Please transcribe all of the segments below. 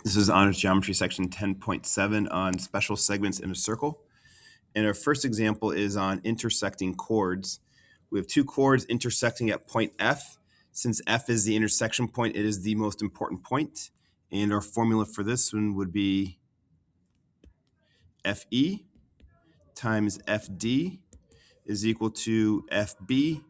This is Honors Geometry section 10.7 on special segments in a circle. And our first example is on intersecting chords. We have two chords intersecting at point F. Since F is the intersection point, it is the most important point. And our formula for this one would be FE times FD is equal to FB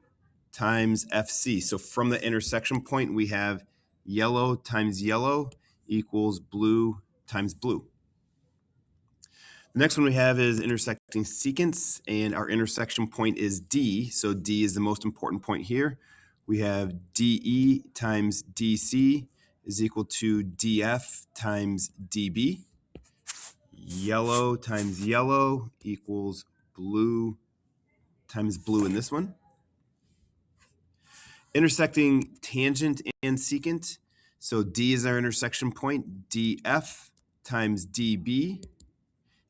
times FC. So from the intersection point, we have yellow times yellow equals blue times blue. The next one we have is intersecting secants, and our intersection point is D. So D is the most important point here. We have DE times DC is equal to DF times DB. Yellow times yellow equals blue times blue in this one. Intersecting tangent and secant. So D is our intersection point. DF times DB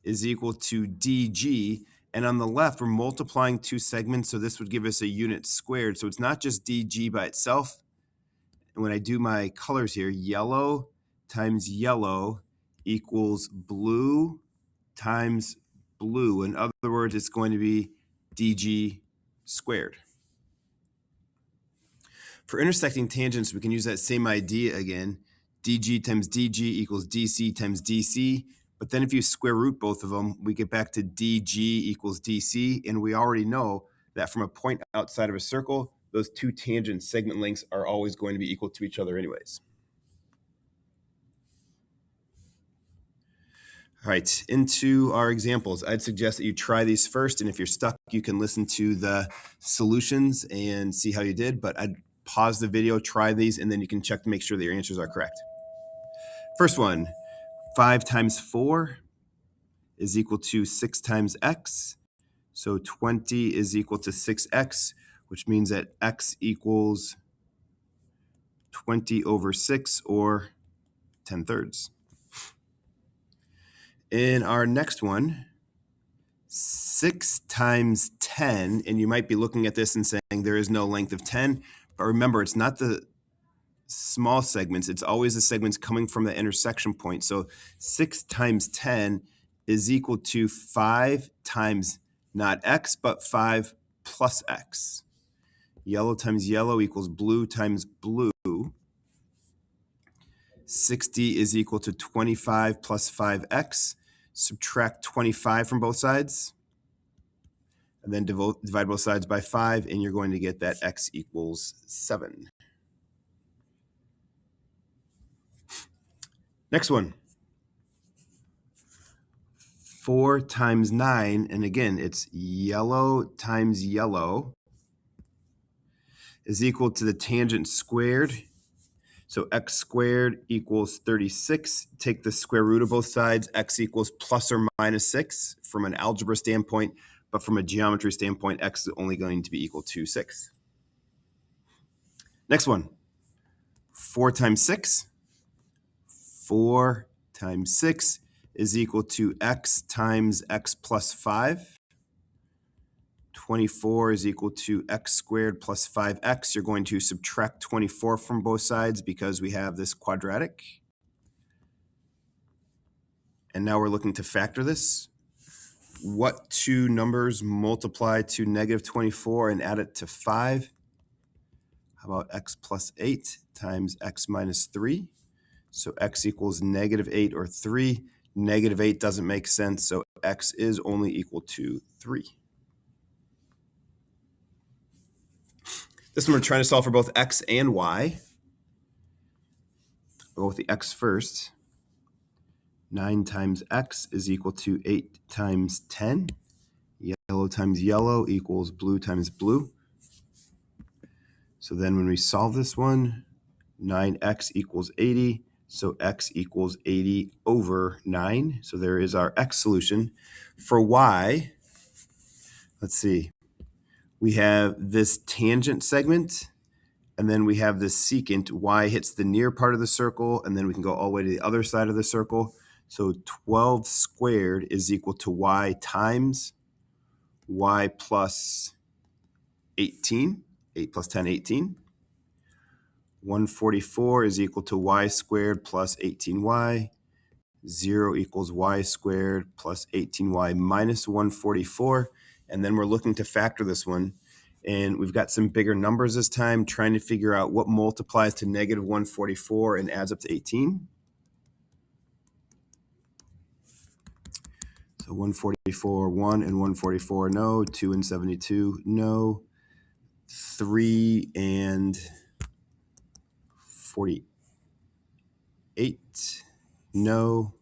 is equal to DG. And on the left, we're multiplying two segments. So this would give us a unit squared. So it's not just DG by itself. And when I do my colors here, yellow times yellow equals blue times blue. In other words, it's going to be DG squared. For intersecting tangents, we can use that same idea again. DG times DG equals DC times DC. But then if you square root both of them, we get back to DG equals DC. And we already know that from a point outside of a circle, those two tangent segment lengths are always going to be equal to each other anyways. All right, into our examples. I'd suggest that you try these first, and if you're stuck, you can listen to the solutions and see how you did, but I'd pause the video, try these, and then you can check to make sure that your answers are correct. First one, 5 times 4 is equal to 6 times x. So 20 is equal to 6x, which means that x equals 20 over 6, or 10/3. In our next one, 6 times 10, and you might be looking at this and saying there is no length of 10, but remember, it's not the small segments, it's always the segments coming from the intersection point. So 6 times 10 is equal to 5 times not x, but 5 plus x. Yellow times yellow equals blue times blue. 60 is equal to 25 plus 5x. Subtract 25 from both sides, and then divide both sides by 5, and you're going to get that x equals 7. Next one. 4 times 9, and again, it's yellow times yellow, is equal to the tangent squared. So x squared equals 36. Take the square root of both sides. X equals plus or minus 6 from an algebra standpoint, but from a geometry standpoint, x is only going to be equal to 6. Next one, 4 times 6. 4 times 6 is equal to x times x plus 5. 24 is equal to x squared plus 5x. You're going to subtract 24 from both sides because we have this quadratic. And now we're looking to factor this. What two numbers multiply to negative 24 and add it to 5? How about x plus 8 times x minus 3? So x equals negative 8 or 3. Negative 8 doesn't make sense, so x is only equal to 3. This one we're trying to solve for both x and y. We'll go with the x first. 9 times x is equal to 8 times 10. Yellow times yellow equals blue times blue. So then when we solve this one, 9x equals 80. So x equals 80 over 9. So there is our x solution. For y, let's see. We have this tangent segment, and then we have this secant. Y hits the near part of the circle, and then we can go all the way to the other side of the circle. So 12 squared is equal to y times y plus 18. 8 plus 10, 18. 144 is equal to y squared plus 18y. 0 equals y squared plus 18y minus 144. And then we're looking to factor this one. And we've got some bigger numbers this time, trying to figure out what multiplies to negative 144 and adds up to 18. So 144, 1 and 144, no. 2 and 72, no. 3 and 48, no.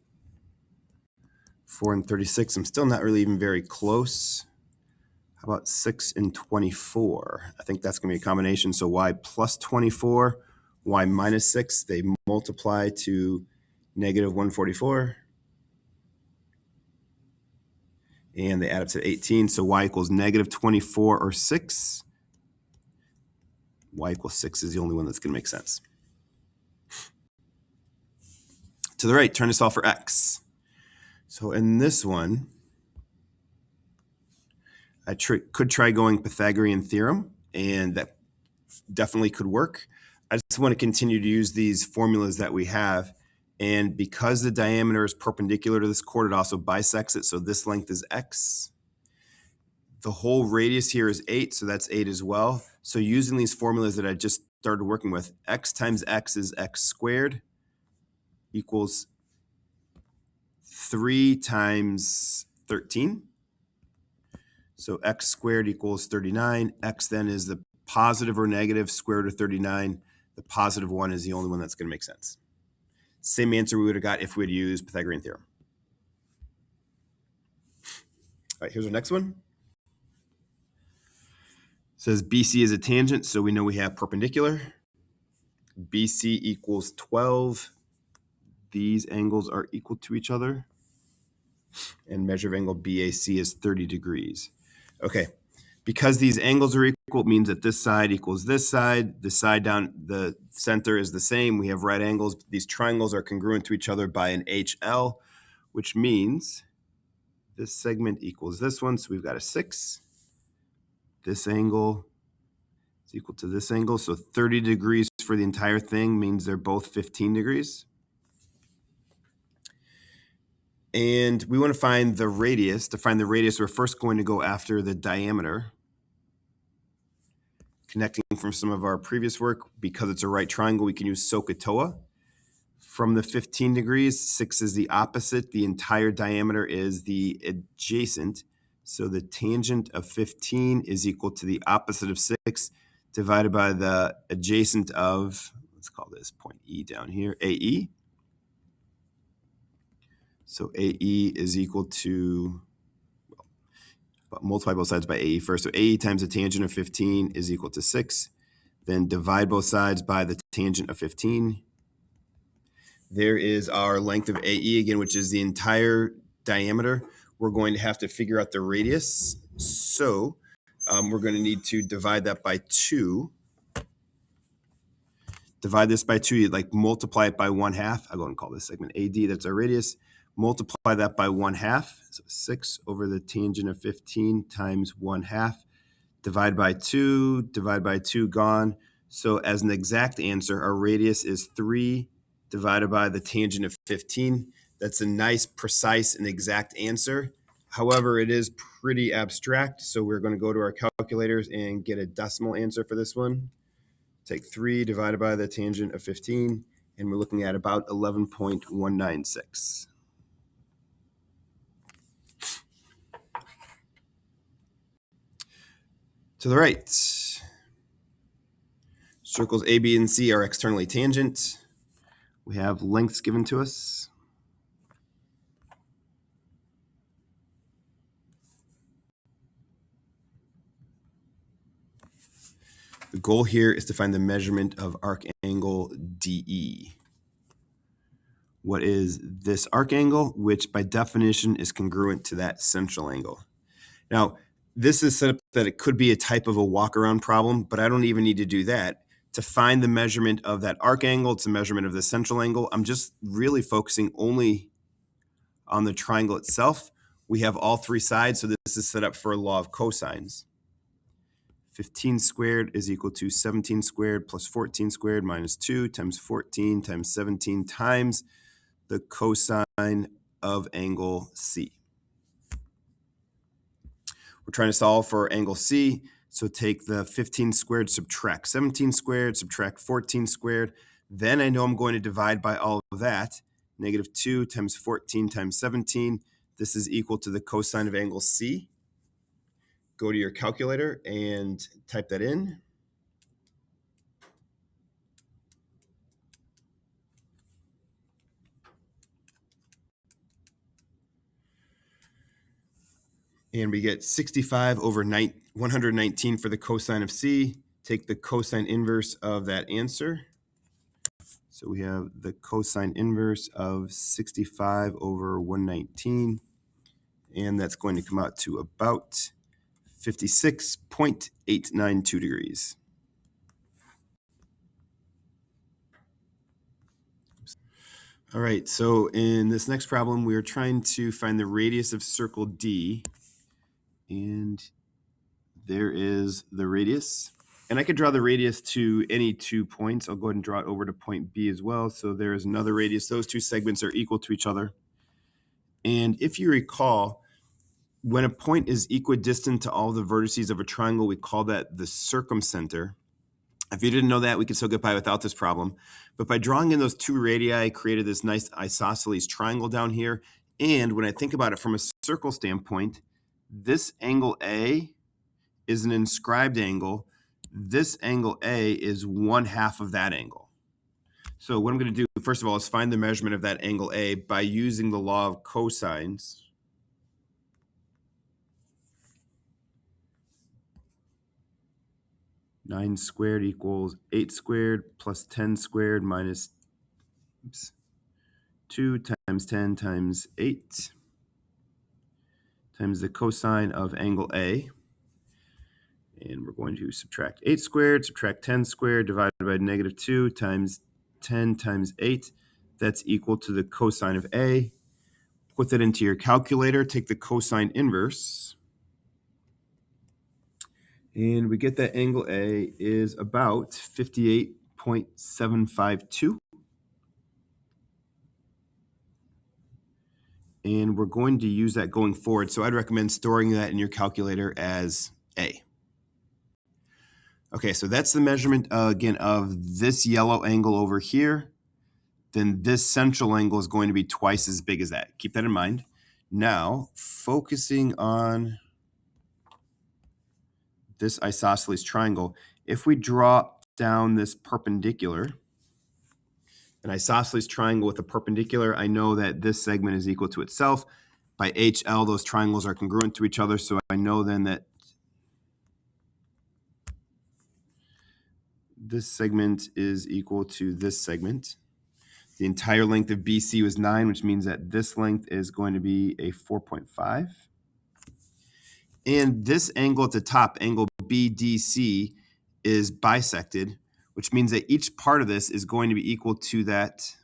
4 and 36, I'm still not really even very close. How about 6 and 24? I think that's going to be a combination. So y plus 24, y minus 6, they multiply to negative 144. And they add up to 18. So y equals negative 24 or 6. Y equals 6 is the only one that's going to make sense. To the right, trying to solve for x. So in this one, I could try going Pythagorean theorem, and that definitely could work. I just want to continue to use these formulas that we have. And because the diameter is perpendicular to this chord, it also bisects it. So this length is x. The whole radius here is 8, so that's 8 as well. So using these formulas that I just started working with, x times x is x squared equals 3 times 13. So x squared equals 39. X then is the positive or negative square root of 39. The positive one is the only one that's going to make sense. Same answer we would have got if we had used Pythagorean theorem. All right, here's our next one. It says BC is a tangent, so we know we have perpendicular. BC equals 12. These angles are equal to each other. And measure of angle BAC is 30 degrees. Okay, because these angles are equal, it means that this side equals this side. The side down the center is the same. We have right angles. These triangles are congruent to each other by an HL, which means this segment equals this one. So we've got a 6. This angle is equal to this angle. So 30 degrees for the entire thing means they're both 15 degrees. And we want to find the radius. To find the radius, we're first going to go after the diameter. Connecting from some of our previous work, because it's a right triangle, we can use SOHCAHTOA. From the 15 degrees, 6 is the opposite. The entire diameter is the adjacent. So the tangent of 15 is equal to the opposite of 6 divided by the adjacent of, let's call this point E down here, AE. So AE is equal to, multiply both sides by AE first. So AE times the tangent of 15 is equal to 6. Then divide both sides by the tangent of 15. There is our length of AE again, which is the entire diameter. We're going to have to figure out the radius. So we're going to need to divide that by 2. Divide this by 2, you'd like multiply it by 1/2. I'll go and call this segment AD, that's our radius. Multiply that by 1/2. So 6 over the tangent of 15 times 1/2. Divide by 2, gone. So as an exact answer, our radius is 3 divided by the tangent of 15. That's a nice, precise, and exact answer. However, it is pretty abstract, so we're going to go to our calculators and get a decimal answer for this one. Take 3 divided by the tangent of 15, and we're looking at about 11.196. To the right, circles A, B, and C are externally tangent. We have lengths given to us. The goal here is to find the measurement of arc angle DE. What is this arc angle, which by definition is congruent to that central angle? Now, this is set up that it could be a type of a walk-around problem, but I don't even need to do that. To find the measurement of that arc angle, it's a measurement of the central angle. I'm just really focusing only on the triangle itself. We have all 3 sides, so this is set up for a law of cosines. 15 squared is equal to 17 squared plus 14 squared minus 2 times 14 times 17 times the cosine of angle C. We're trying to solve for angle C, so take the 15 squared, subtract 17 squared, subtract 14 squared. Then I know I'm going to divide by all of that. Negative 2 times 14 times 17. This is equal to the cosine of angle C. Go to your calculator and type that in. And we get 65 over 119 for the cosine of C. Take the cosine inverse of that answer. So we have the cosine inverse of 65 over 119. And that's going to come out to about 56.892 degrees. All right, so in this next problem, we are trying to find the radius of circle D. And there is the radius. And I could draw the radius to any 2 points. I'll go ahead and draw it over to point B as well. So there is another radius. Those two segments are equal to each other. And if you recall, when a point is equidistant to all the vertices of a triangle, we call that the circumcenter. If you didn't know that, we could still get by without this problem. But by drawing in those two radii, I created this nice isosceles triangle down here. And when I think about it from a circle standpoint, this angle A is an inscribed angle. This angle A is 1/2 of that angle. So what I'm going to do, first of all, is find the measurement of that angle A by using the law of cosines. Nine squared equals 8 squared plus 10 squared minus 2 times 10 times 8 times the cosine of angle A. And we're going to subtract 8 squared, subtract 10 squared, divided by negative 2 times 10 times 8. That's equal to the cosine of A. Put that into your calculator, take the cosine inverse. And we get that angle A is about 58.752. And we're going to use that going forward. So I'd recommend storing that in your calculator as A. Okay, so that's the measurement, again, of this yellow angle over here. Then this central angle is going to be twice as big as that. Keep that in mind. Now, focusing on this isosceles triangle, if we draw down this perpendicular, an isosceles triangle with a perpendicular, I know that this segment is equal to itself. By HL, those triangles are congruent to each other, so I know then that this segment is equal to this segment. The entire length of BC was 9, which means that this length is going to be a 4.5. And this angle at the top, angle BDC, is bisected, which means that each part of this is going to be equal to that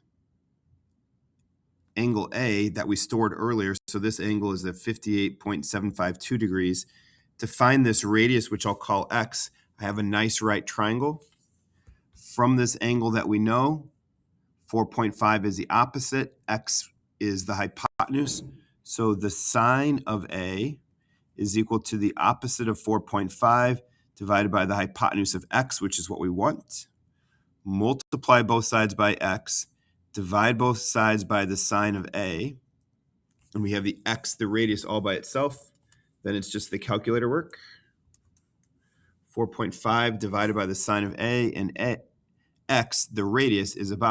angle A that we stored earlier. So this angle is at 58.752 degrees. To find this radius, which I'll call X, I have a nice right triangle. From this angle that we know, 4.5 is the opposite, X is the hypotenuse. So the sine of A is equal to the opposite of 4.5 divided by the hypotenuse of X, which is what we want. Multiply both sides by X, divide both sides by the sine of A, and we have the X, the radius, all by itself. Then it's just the calculator work. 4.5 divided by the sine of A, and X, the radius, is about